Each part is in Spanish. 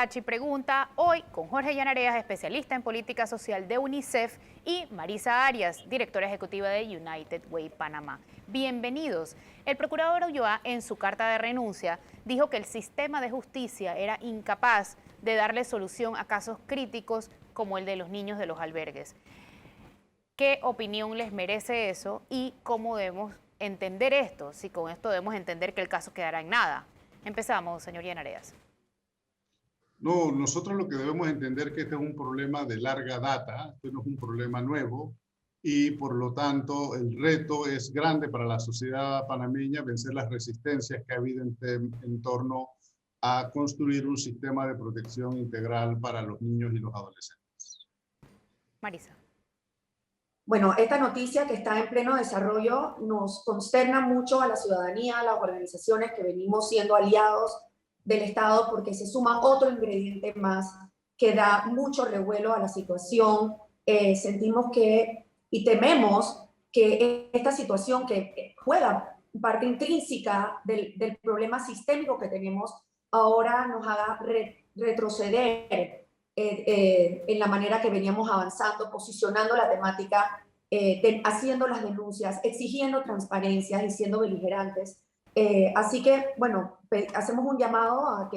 Hachi Pregunta, hoy con Jorge Llanareas, especialista en política social de UNICEF, y Marisa Arias, directora ejecutiva de United Way Panamá. Bienvenidos. El procurador Ulloa, en su carta de renuncia, dijo que el sistema de justicia era incapaz de darle solución a casos críticos como el de los niños de los albergues. ¿Qué opinión les merece eso y cómo debemos entender esto? Si con esto debemos entender que el caso quedará en nada. Empezamos, señor Llanareas. No, nosotros lo que debemos entender es que este es un problema de larga data, esto no es un problema nuevo y por lo tanto el reto es grande para la sociedad panameña vencer las resistencias que ha habido en torno a construir un sistema de protección integral para los niños y los adolescentes. Marisa. Bueno, esta noticia que está en pleno desarrollo nos consterna mucho a la ciudadanía, a las organizaciones que venimos siendo aliados del Estado, porque se suma otro ingrediente más que da mucho revuelo a la situación. Sentimos que y tememos que esta situación que juega parte intrínseca del problema sistémico que tenemos ahora nos haga retroceder en la manera que veníamos avanzando, posicionando la temática, haciendo las denuncias, exigiendo transparencia y siendo beligerantes. Así que, bueno, hacemos un llamado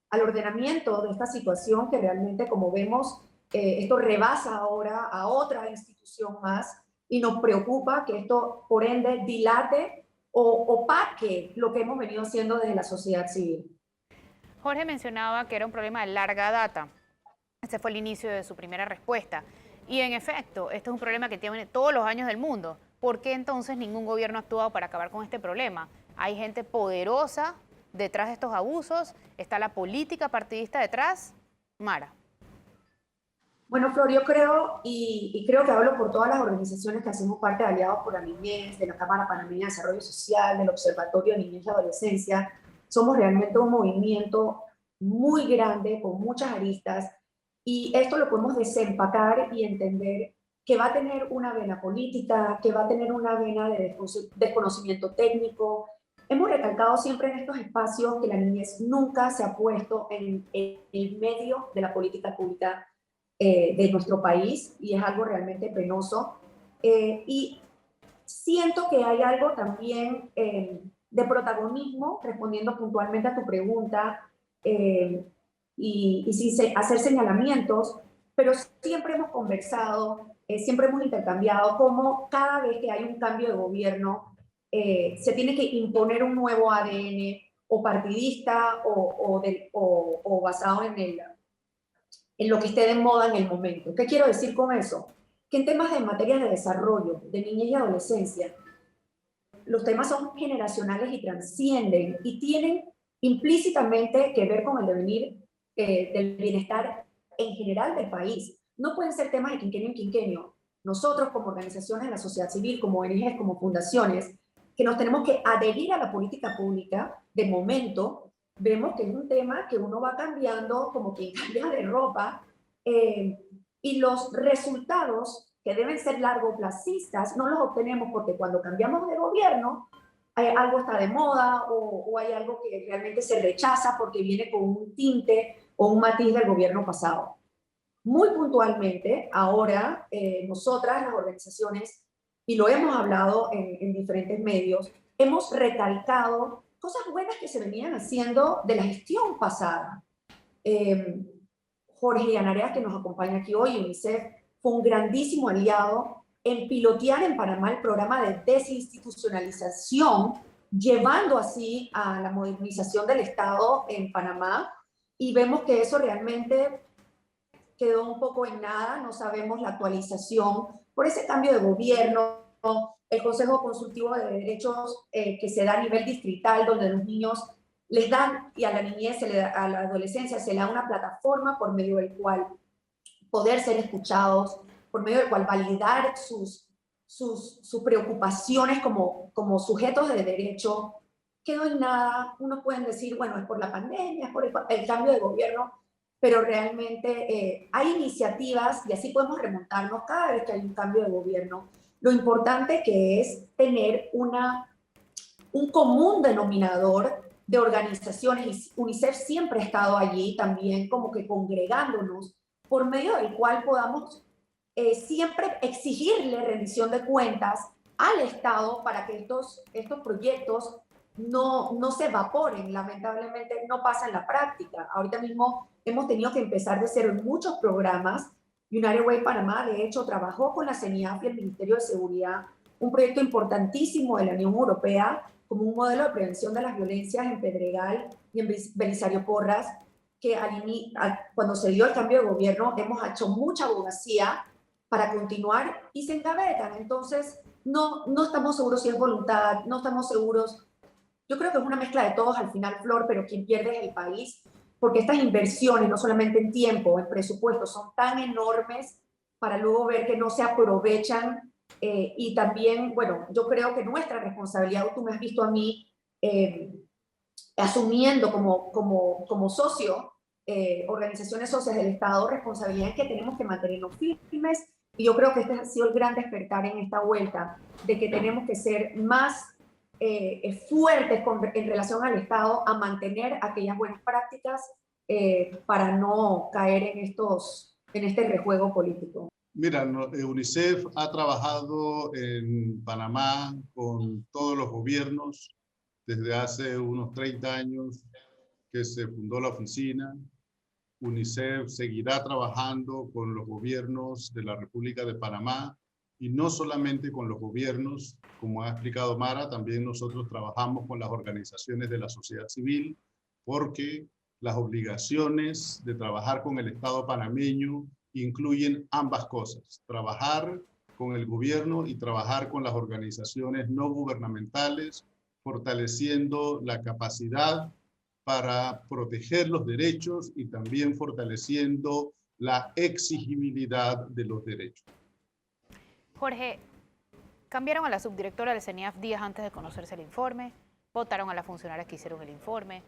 al ordenamiento de esta situación que realmente, como vemos, esto rebasa ahora a otra institución más y nos preocupa que esto, por ende, dilate o opaque lo que hemos venido haciendo desde la sociedad civil. Jorge mencionaba que era un problema de larga data. Ese fue el inicio de su primera respuesta. Y en efecto, este es un problema que tiene todos los años del mundo. ¿Por qué entonces ningún gobierno ha actuado para acabar con este problema? Hay gente poderosa detrás de estos abusos, está la política partidista detrás. Mara. Bueno, Flor, yo creo, y creo que hablo por todas las organizaciones que hacemos parte de Aliados por la Niñez, de la Cámara Panameña de Desarrollo Social, del Observatorio de Niñez y Adolescencia, somos realmente un movimiento muy grande, con muchas aristas, y esto lo podemos desempacar y entender que va a tener una vena política, que va a tener una vena de desconocimiento técnico. Hemos recalcado siempre en estos espacios que la niñez nunca se ha puesto en el medio de la política pública de nuestro país, y es algo realmente penoso. Y siento que hay algo también de protagonismo, respondiendo puntualmente a tu pregunta, y sin hacer señalamientos, pero siempre hemos conversado, siempre hemos intercambiado cómo cada vez que hay un cambio de gobierno se tiene que imponer un nuevo ADN o partidista o basado en lo que esté de moda en el momento. ¿Qué quiero decir con eso? Que en temas de materias de desarrollo, de niñez y adolescencia, los temas son generacionales y trascienden y tienen implícitamente que ver con el devenir del bienestar en general del país. No pueden ser temas de quinquenio en quinquenio. Nosotros, como organizaciones de la sociedad civil, como ONGs, como fundaciones, que nos tenemos que adherir a la política pública, de momento, vemos que es un tema que uno va cambiando como quien cambia de ropa, y los resultados que deben ser largoplacistas no los obtenemos porque cuando cambiamos de gobierno algo está de moda o hay algo que realmente se rechaza porque viene con un tinte o un matiz del gobierno pasado. Muy puntualmente, ahora nosotras, las organizaciones, y lo hemos hablado en diferentes medios, hemos recalcado cosas buenas que se venían haciendo de la gestión pasada. Jorge Llanareas, que nos acompaña aquí hoy, UNICEF, fue un grandísimo aliado en pilotear en Panamá el programa de desinstitucionalización, llevando así a la modernización del Estado en Panamá, y vemos que eso realmente quedó un poco en nada, no sabemos la actualización por ese cambio de gobierno, el Consejo Consultivo de Derechos que se da a nivel distrital, donde los niños les dan, y a la niñez, a la adolescencia, se le da una plataforma por medio del cual poder ser escuchados, por medio del cual validar sus preocupaciones como sujetos de derecho. Quedó en nada. Unos pueden decir, bueno, es por la pandemia, es por el cambio de gobierno, pero realmente hay iniciativas, y así podemos remontarnos cada vez que hay un cambio de gobierno. Lo importante que es tener un común denominador de organizaciones, y UNICEF siempre ha estado allí también como que congregándonos, por medio del cual podamos siempre exigirle rendición de cuentas al Estado para que estos proyectos no se evaporen. Lamentablemente no pasa en la práctica. Ahorita mismo hemos tenido que empezar de cero en muchos programas. United Way Panamá, de hecho, trabajó con la CENIAF y el Ministerio de Seguridad, un proyecto importantísimo de la Unión Europea, como un modelo de prevención de las violencias en Pedregal y en Belisario Porras, que cuando se dio el cambio de gobierno hemos hecho mucha abogacía para continuar y se engavetan. Entonces, no estamos seguros si es voluntad, no estamos seguros. Yo creo que es una mezcla de todos al final, Flor, pero quien pierde es el país, porque estas inversiones, no solamente en tiempo, en presupuesto, son tan enormes para luego ver que no se aprovechan. Y también, bueno, yo creo que nuestra responsabilidad, tú me has visto a mí asumiendo como socio, organizaciones socias del Estado, responsabilidades que tenemos que mantenernos firmes. Y yo creo que este ha sido el gran despertar en esta vuelta, de que tenemos que ser más fuertes en relación al Estado, a mantener aquellas buenas prácticas para no caer en este rejuego político. Mira, UNICEF ha trabajado en Panamá con todos los gobiernos desde hace unos 30 años que se fundó la oficina. UNICEF seguirá trabajando con los gobiernos de la República de Panamá y no solamente con los gobiernos, como ha explicado Mara, también nosotros trabajamos con las organizaciones de la sociedad civil porque las obligaciones de trabajar con el Estado panameño incluyen ambas cosas, trabajar con el gobierno y trabajar con las organizaciones no gubernamentales, fortaleciendo la capacidad para proteger los derechos y también fortaleciendo la exigibilidad de los derechos. Jorge, cambiaron a la subdirectora del CENIAF días antes de conocerse el informe, votaron a las funcionarias que hicieron el informe,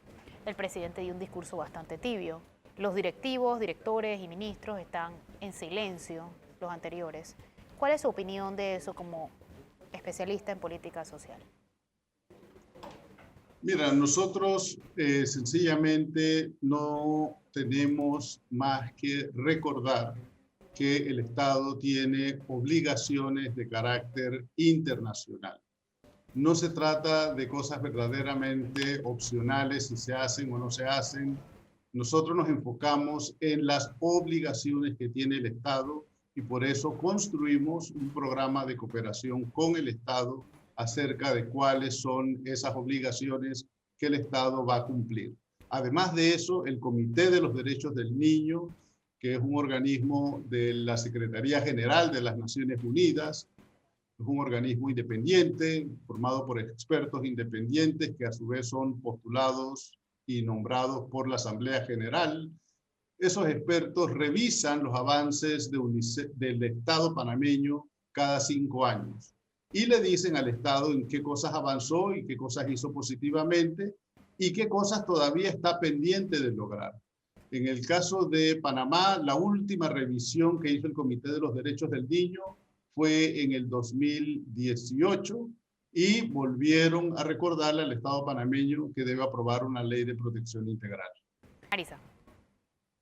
el presidente dio un discurso bastante tibio, los directivos, directores y ministros están en silencio, los anteriores. ¿Cuál es su opinión de eso como especialista en política social? Mira, nosotros sencillamente no tenemos más que recordar que el Estado tiene obligaciones de carácter internacional. No se trata de cosas verdaderamente opcionales, si se hacen o no se hacen. Nosotros nos enfocamos en las obligaciones que tiene el Estado y por eso construimos un programa de cooperación con el Estado acerca de cuáles son esas obligaciones que el Estado va a cumplir. Además de eso, el Comité de los Derechos del Niño, que es un organismo de la Secretaría General de las Naciones Unidas, es un organismo independiente, formado por expertos independientes que a su vez son postulados y nombrados por la Asamblea General. Esos expertos revisan los avances del Estado panameño cada 5 años y le dicen al Estado en qué cosas avanzó y qué cosas hizo positivamente y qué cosas todavía está pendiente de lograr. En el caso de Panamá, la última revisión que hizo el Comité de los Derechos del Niño fue en el 2018 y volvieron a recordarle al Estado panameño que debe aprobar una ley de protección integral. Marisa.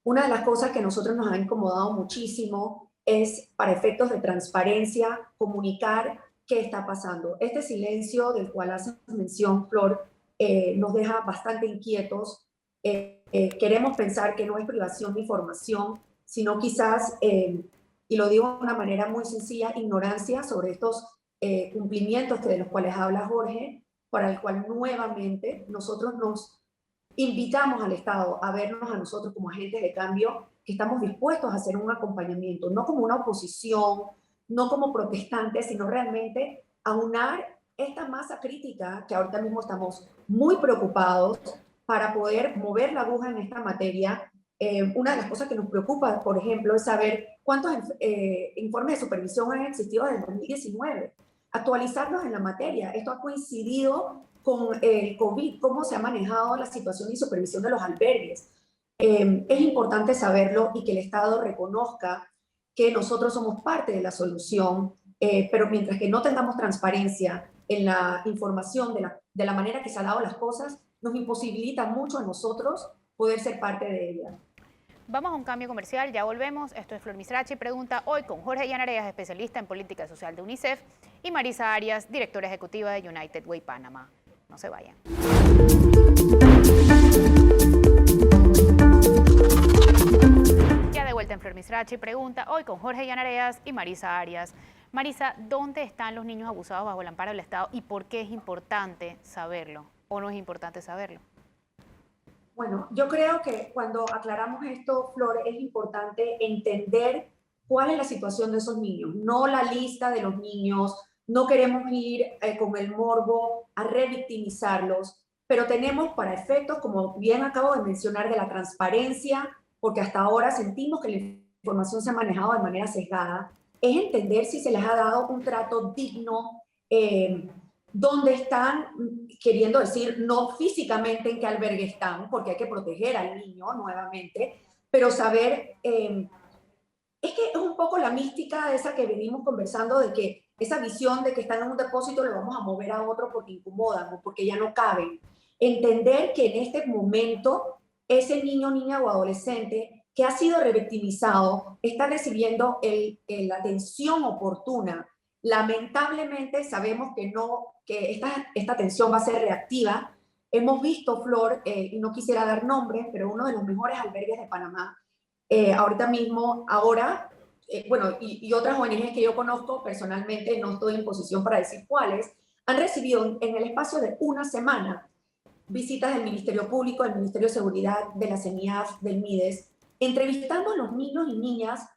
Una de las cosas que a nosotros nos ha incomodado muchísimo es, para efectos de transparencia, comunicar qué está pasando. Este silencio del cual hace mención, Flor, nos deja bastante inquietos. Queremos pensar que no es privación de información, sino quizás, y lo digo de una manera muy sencilla, ignorancia sobre estos cumplimientos de los cuales habla Jorge, para el cual nuevamente nosotros nos invitamos al Estado a vernos a nosotros como agentes de cambio, que estamos dispuestos a hacer un acompañamiento, no como una oposición, no como protestantes, sino realmente aunar esta masa crítica que ahorita mismo estamos muy preocupados para poder mover la aguja en esta materia. Una de las cosas que nos preocupa, por ejemplo, es saber cuántos informes de supervisión han existido desde el 2019. Actualizarlos en la materia. Esto ha coincidido con el COVID, cómo se ha manejado la situación y supervisión de los albergues. Es importante saberlo y que el Estado reconozca que nosotros somos parte de la solución, pero mientras que no tengamos transparencia en la información de la manera que se han dado las cosas, nos imposibilita mucho a nosotros poder ser parte de ella. Vamos a un cambio comercial, ya volvemos. Esto es Flor Misrachi Pregunta, hoy con Jorge Llanareas, especialista en política social de UNICEF, y Marisa Arias, directora ejecutiva de United Way Panama. No se vayan. Ya de vuelta en Flor Misrachi Pregunta, hoy con Jorge Llanareas y Marisa Arias. Marisa, ¿dónde están los niños abusados bajo el amparo del Estado y por qué es importante saberlo o no es importante saberlo? Bueno, yo creo que cuando aclaramos esto, Flor, es importante entender cuál es la situación de esos niños, no la lista de los niños, no queremos ir con el morbo a revictimizarlos, pero tenemos para efectos, como bien acabo de mencionar, de la transparencia, porque hasta ahora sentimos que la información se ha manejado de manera sesgada, es entender si se les ha dado un trato digno, dónde están, queriendo decir, no físicamente en qué albergue están, porque hay que proteger al niño nuevamente, pero saber, es que es un poco la mística de esa que venimos conversando, de que esa visión de que están en un depósito lo vamos a mover a otro porque incomodan o porque ya no caben. Entender que en este momento ese niño, niña o adolescente que ha sido revictimizado está recibiendo la atención oportuna. Lamentablemente sabemos que esta atención va a ser reactiva. Hemos visto, Flor, y no quisiera dar nombres, pero uno de los mejores albergues de Panamá, ahorita mismo, bueno, y otras ONGs que yo conozco personalmente, no estoy en posición para decir cuáles, han recibido en el espacio de una semana visitas del Ministerio Público, del Ministerio de Seguridad, de la CENIAF, del MIDES, entrevistando a los niños y niñas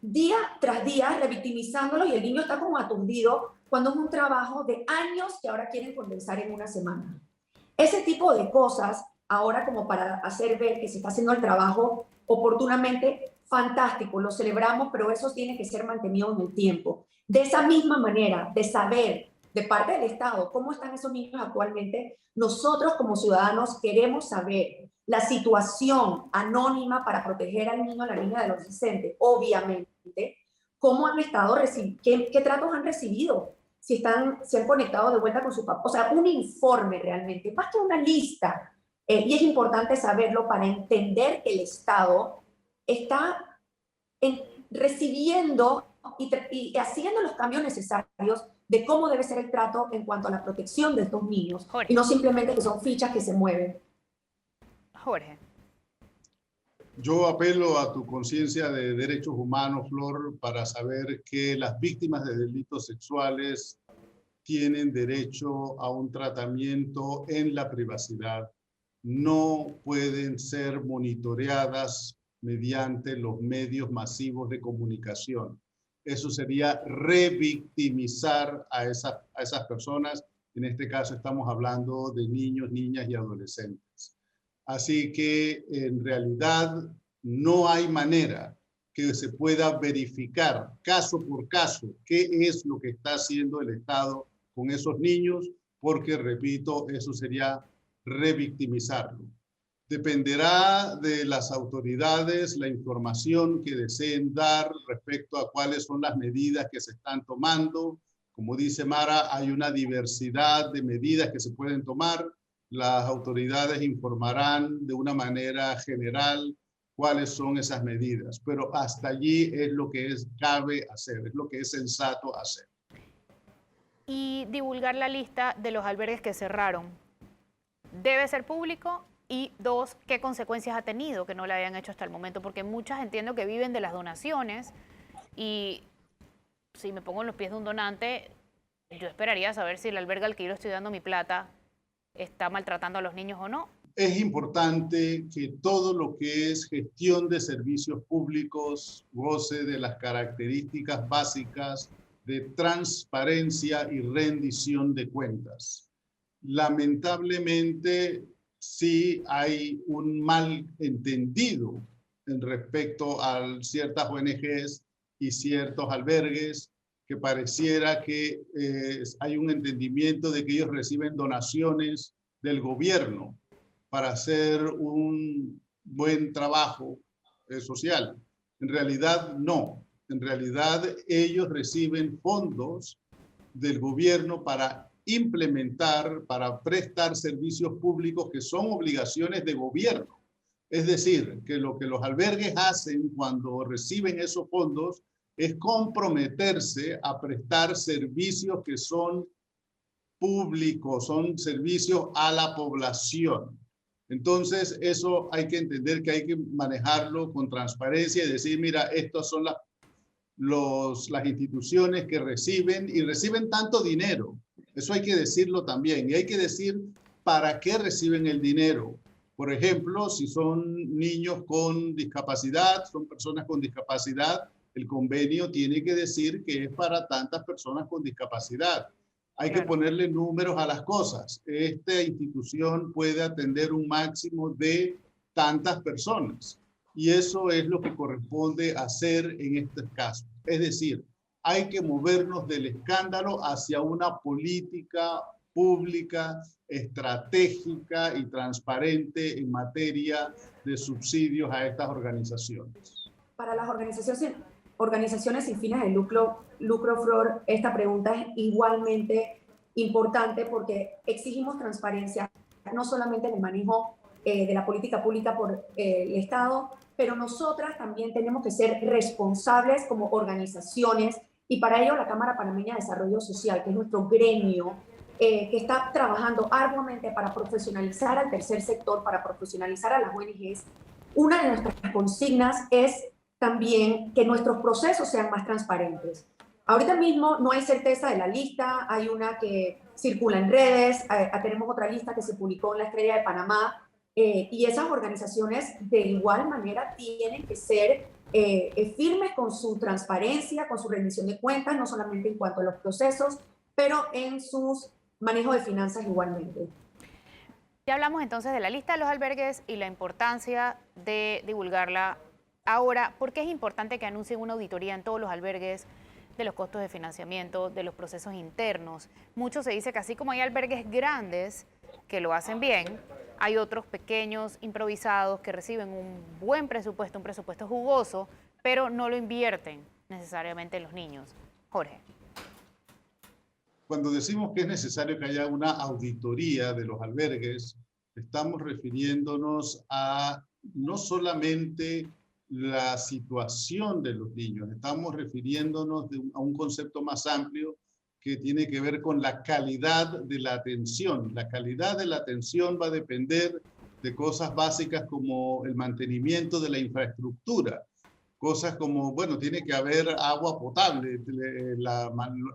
día tras día, revictimizándolos, y el niño está como aturdido cuando es un trabajo de años que ahora quieren condensar en una semana. Ese tipo de cosas, ahora como para hacer ver que se está haciendo el trabajo oportunamente, fantástico, lo celebramos, pero eso tiene que ser mantenido en el tiempo. De esa misma manera, de saber de parte del Estado cómo están esos niños actualmente, nosotros como ciudadanos queremos saber la situación anónima para proteger al niño, a la niña, del adolescente, obviamente, cómo han estado, qué tratos han recibido, si se han conectado de vuelta con su papá, o sea, un informe realmente, más que una lista, y es importante saberlo para entender que el Estado está recibiendo y haciendo los cambios necesarios de cómo debe ser el trato en cuanto a la protección de estos niños, Jorge. y no simplemente que son fichas que se mueven. Jorge. Yo apelo a tu conciencia de derechos humanos, Flor, para saber que las víctimas de delitos sexuales tienen derecho a un tratamiento en la privacidad. No pueden ser monitoreadas mediante los medios masivos de comunicación. Eso sería revictimizar a esas personas. En este caso estamos hablando de niños, niñas y adolescentes. Así que en realidad no hay manera que se pueda verificar caso por caso qué es lo que está haciendo el Estado con esos niños, porque, repito, eso sería revictimizarlo. Dependerá de las autoridades la información que deseen dar respecto a cuáles son las medidas que se están tomando. Como dice Mara, hay una diversidad de medidas que se pueden tomar. Las autoridades informarán de una manera general cuáles son esas medidas, pero hasta allí es lo que cabe hacer, es lo que es sensato hacer. Y divulgar la lista de los albergues que cerraron debe ser público. Y dos, ¿qué consecuencias ha tenido que no la hayan hecho hasta el momento? Porque muchas entiendo que viven de las donaciones y si me pongo en los pies de un donante, yo esperaría saber si el albergue al que yo estoy dando mi plata está maltratando a los niños o no. Es importante que todo lo que es gestión de servicios públicos goce de las características básicas de transparencia y rendición de cuentas. Lamentablemente, sí hay un malentendido en respecto a ciertas ONGs y ciertos albergues que pareciera que hay un entendimiento de que ellos reciben donaciones del gobierno para hacer un buen trabajo social. En realidad no. En realidad ellos reciben fondos del gobierno para implementar, para prestar servicios públicos que son obligaciones de gobierno. Es decir, que lo que los albergues hacen cuando reciben esos fondos es comprometerse a prestar servicios que son públicos, son servicios a la población. Entonces, eso hay que entender que hay que manejarlo con transparencia y decir, mira, estas son las instituciones que reciben y reciben tanto dinero. Eso hay que decirlo también. Y hay que decir para qué reciben el dinero. Por ejemplo, si son niños con discapacidad, son personas con discapacidad, el convenio tiene que decir que es para tantas personas con discapacidad. Hay que ponerle números a las cosas. Esta institución puede atender un máximo de tantas personas. Y eso es lo que corresponde hacer en este caso. Es decir, hay que movernos del escándalo hacia una política pública, estratégica y transparente en materia de subsidios a estas organizaciones. Para las organizaciones sin fines de lucro, Flor, esta pregunta es igualmente importante porque exigimos transparencia, no solamente en el manejo de la política pública por el Estado, pero nosotras también tenemos que ser responsables como organizaciones y para ello la Cámara Panameña de Desarrollo Social, que es nuestro gremio, que está trabajando arduamente para profesionalizar al tercer sector, para profesionalizar a las ONGs. Una de nuestras consignas es también que nuestros procesos sean más transparentes. Ahorita mismo no hay certeza de la lista, hay una que circula en redes, tenemos otra lista que se publicó en La Estrella de Panamá, y esas organizaciones de igual manera tienen que ser firmes con su transparencia, con su rendición de cuentas, no solamente en cuanto a los procesos, pero en sus manejos de finanzas igualmente. Ya hablamos entonces de la lista de los albergues y la importancia de divulgarla. Ahora, ¿por qué es importante que anuncien una auditoría en todos los albergues de los costos de financiamiento, de los procesos internos? Mucho se dice que así como hay albergues grandes que lo hacen bien, hay otros pequeños, improvisados, que reciben un buen presupuesto, un presupuesto jugoso, pero no lo invierten necesariamente en los niños. Jorge. Cuando decimos que es necesario que haya una auditoría de los albergues, estamos refiriéndonos a no solamente la situación de los niños, estamos refiriéndonos a un concepto más amplio que tiene que ver con la calidad de la atención. La calidad de la atención va a depender de cosas básicas como el mantenimiento de la infraestructura, cosas como, bueno, tiene que haber agua potable, la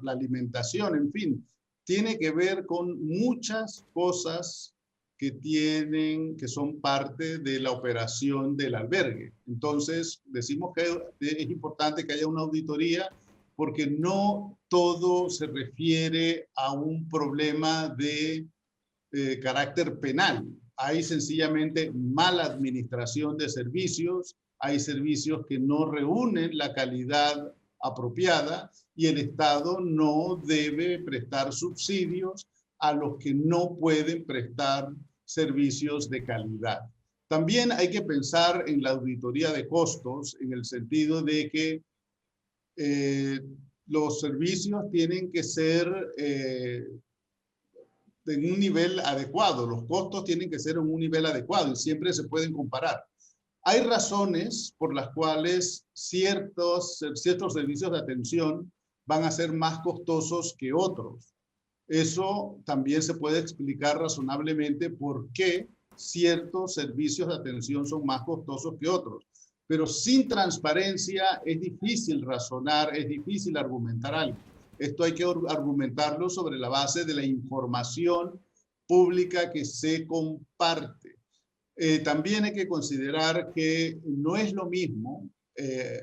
alimentación, en fin, tiene que ver con muchas cosas que son parte de la operación del albergue. Entonces, decimos que es importante que haya una auditoría porque no todo se refiere a un problema de carácter penal. Hay sencillamente mala administración de servicios, hay servicios que no reúnen la calidad apropiada y el Estado no debe prestar subsidios a los que no pueden prestar servicios de calidad. También hay que pensar en la auditoría de costos en el sentido de que los servicios tienen que ser en un nivel adecuado, los costos tienen que ser en un nivel adecuado y siempre se pueden comparar. Hay razones por las cuales ciertos servicios de atención van a ser más costosos que otros. Eso también se puede explicar razonablemente por qué ciertos servicios de atención son más costosos que otros. Pero sin transparencia es difícil razonar, es difícil argumentar algo. Esto hay que argumentarlo sobre la base de la información pública que se comparte. También hay que considerar que no es lo mismo,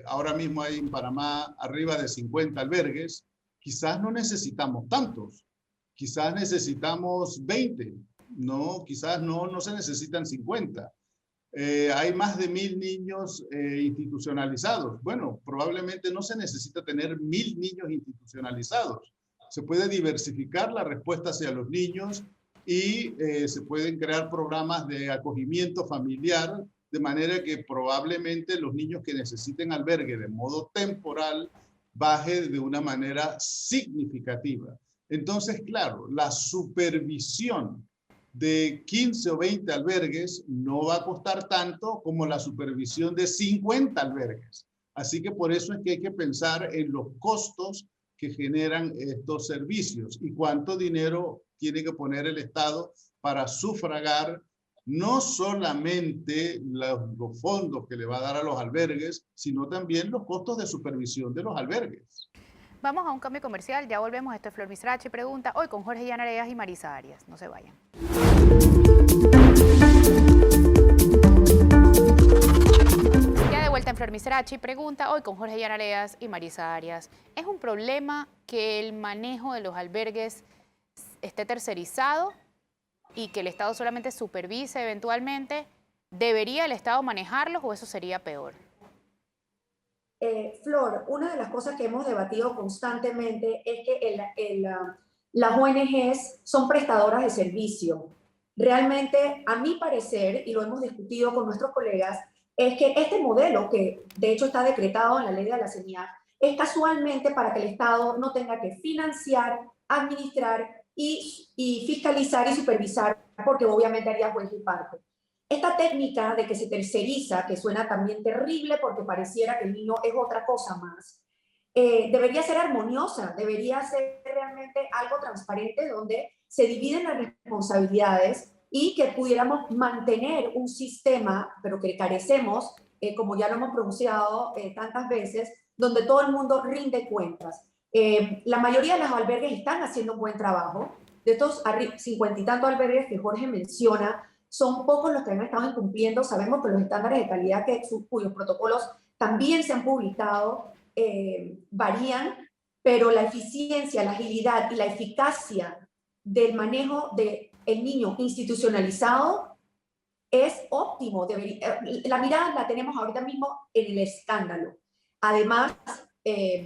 ahora mismo hay en Panamá arriba de 50 albergues, quizás no necesitamos tantos, quizás necesitamos 20, no, quizás no se necesitan 50. Hay más de 1000 niños institucionalizados. Bueno, probablemente no se necesita tener 1000 niños institucionalizados. Se puede diversificar la respuesta hacia los niños y se pueden crear programas de acogimiento familiar, de manera que probablemente los niños que necesiten albergue de modo temporal baje de una manera significativa. Entonces, claro, la supervisión de 15 o 20 albergues no va a costar tanto como la supervisión de 50 albergues. Así que por eso es que hay que pensar en los costos que generan estos servicios y cuánto dinero tiene que poner el Estado para sufragar no solamente los fondos que le va a dar a los albergues, sino también los costos de supervisión de los albergues. Vamos a un cambio comercial, ya volvemos. Esto es Flor Misrachi Pregunta, hoy con Jorge Llanareas y Marisa Arias. No se vayan. Ya de vuelta en Flor Misrachi Pregunta, hoy con Jorge Llanareas y Marisa Arias. ¿Es un problema que el manejo de los albergues esté tercerizado y que el Estado solamente supervise eventualmente? ¿Debería el Estado manejarlos o eso sería peor? Flor, una de las cosas que hemos debatido constantemente es que las ONGs son prestadoras de servicio. Realmente, a mi parecer, y lo hemos discutido con nuestros colegas, es que este modelo, que de hecho está decretado en la ley de la CENIAF, es casualmente para que el Estado no tenga que financiar, administrar y fiscalizar y supervisar, porque obviamente haría juez y parte. Esta técnica de que se terceriza, que suena también terrible porque pareciera que el niño es otra cosa más, debería ser armoniosa, debería ser realmente algo transparente donde se dividen las responsabilidades y que pudiéramos mantener un sistema, pero que carecemos, como ya lo hemos pronunciado tantas veces, donde todo el mundo rinde cuentas. La mayoría de los albergues están haciendo un buen trabajo. De estos 50 y tantos albergues que Jorge menciona, son pocos los que han estado incumpliendo. Sabemos que los estándares de calidad cuyos protocolos también se han publicado varían, pero la eficiencia, la agilidad y la eficacia del manejo del niño institucionalizado es óptimo. La mirada la tenemos ahorita mismo en el escándalo. Además,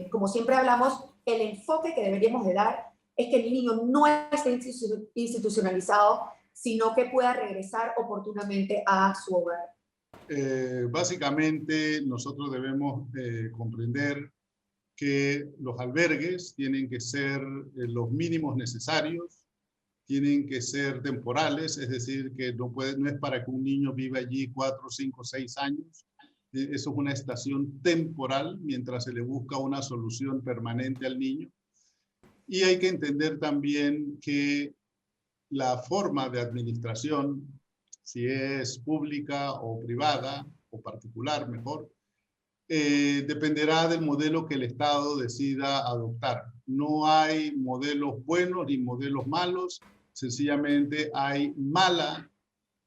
como siempre hablamos, el enfoque que deberíamos de dar es que el niño no esté institucionalizado, sino que pueda regresar oportunamente a su hogar. Básicamente, nosotros debemos comprender que los albergues tienen que ser los mínimos necesarios, tienen que ser temporales, es decir, que no es para que un niño viva allí 4, 5, 6 años. Eso es una estación temporal mientras se le busca una solución permanente al niño. Y hay que entender también que la forma de administración, si es pública o privada, o particular mejor, dependerá del modelo que el Estado decida adoptar. No hay modelos buenos ni modelos malos, sencillamente hay mala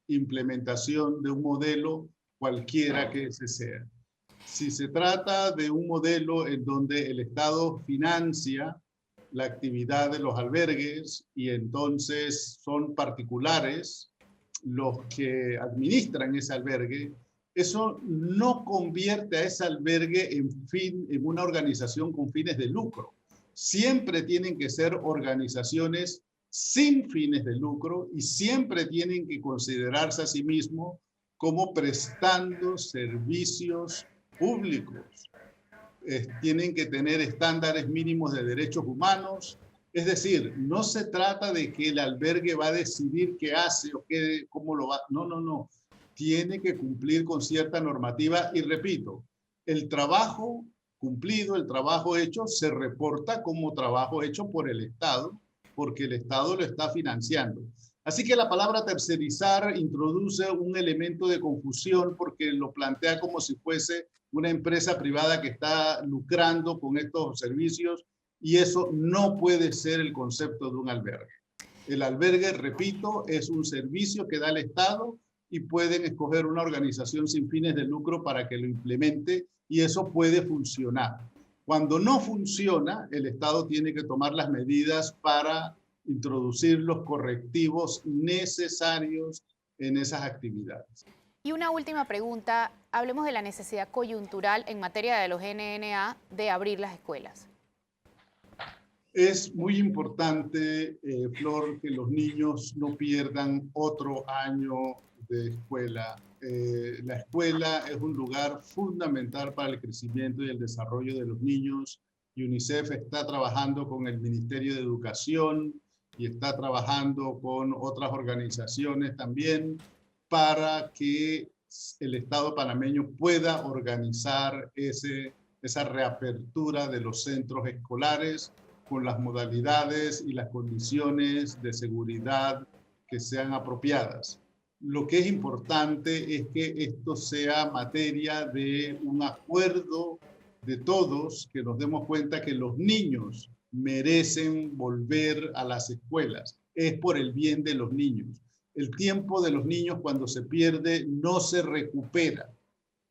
implementación de un modelo cualquiera que ese sea. Si se trata de un modelo en donde el Estado financia la actividad de los albergues y entonces son particulares los que administran ese albergue, eso no convierte a ese albergue en una organización con fines de lucro. Siempre tienen que ser organizaciones sin fines de lucro y siempre tienen que considerarse a sí mismos como prestando servicios públicos. Tienen que tener estándares mínimos de derechos humanos. Es decir, no se trata de que el albergue va a decidir qué hace o cómo lo va. No, no, no. Tiene que cumplir con cierta normativa y repito, el trabajo cumplido, el trabajo hecho, se reporta como trabajo hecho por el Estado, porque el Estado lo está financiando. Así que la palabra tercerizar introduce un elemento de confusión porque lo plantea como si fuese una empresa privada que está lucrando con estos servicios y eso no puede ser el concepto de un albergue. El albergue, repito, es un servicio que da el Estado y pueden escoger una organización sin fines de lucro para que lo implemente y eso puede funcionar. Cuando no funciona, el Estado tiene que tomar las medidas para introducir los correctivos necesarios en esas actividades. Y una última pregunta, hablemos de la necesidad coyuntural en materia de los NNA de abrir las escuelas. Es muy importante, Flor, que los niños no pierdan otro año de escuela. La escuela es un lugar fundamental para el crecimiento y el desarrollo de los niños UNICEF está trabajando con el Ministerio de Educación y está trabajando con otras organizaciones también para que el Estado panameño pueda organizar esa reapertura de los centros escolares con las modalidades y las condiciones de seguridad que sean apropiadas. Lo que es importante es que esto sea materia de un acuerdo de todos, que nos demos cuenta que los niños merecen volver a las escuelas. Es por el bien de los niños. El tiempo de los niños cuando se pierde no se recupera.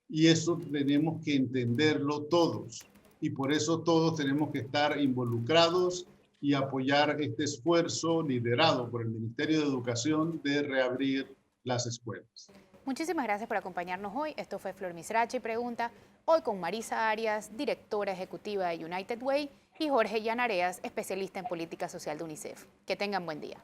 Y eso tenemos que entenderlo todos. Y por eso todos tenemos que estar involucrados y apoyar este esfuerzo liderado por el Ministerio de Educación de reabrir las escuelas. Muchísimas gracias por acompañarnos hoy. Esto fue Flor Misrachi Pregunta, hoy con Marisa Arias, directora ejecutiva de United Way, y Jorge Llanareas, especialista en política social de UNICEF. Que tengan buen día.